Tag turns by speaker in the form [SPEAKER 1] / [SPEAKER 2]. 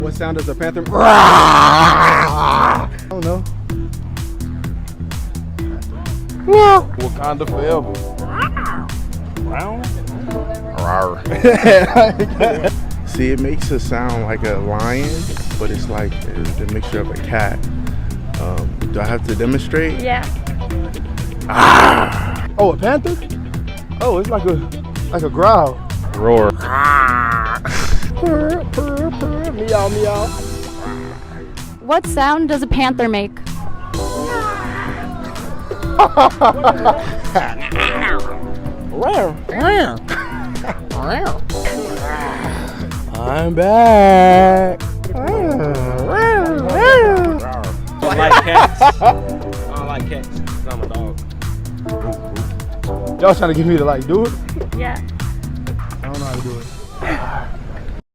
[SPEAKER 1] What sound does a panther make? I don't know.
[SPEAKER 2] Wakanda forever.
[SPEAKER 1] See, it makes a sound like a lion, but it's like a mixture of a cat. Do I have to demonstrate?
[SPEAKER 3] Yeah.
[SPEAKER 1] Oh, a panther? Oh, it's like a growl.
[SPEAKER 2] Roar.
[SPEAKER 1] Purr, purr, purr, meow, meow.
[SPEAKER 3] What sound does a panther make?
[SPEAKER 1] I'm back.
[SPEAKER 2] I don't like cats. I don't like cats. 'Cause I'm a dog.
[SPEAKER 1] Y'all trying to get me to like do it?
[SPEAKER 3] Yeah.
[SPEAKER 1] I don't know how to do it.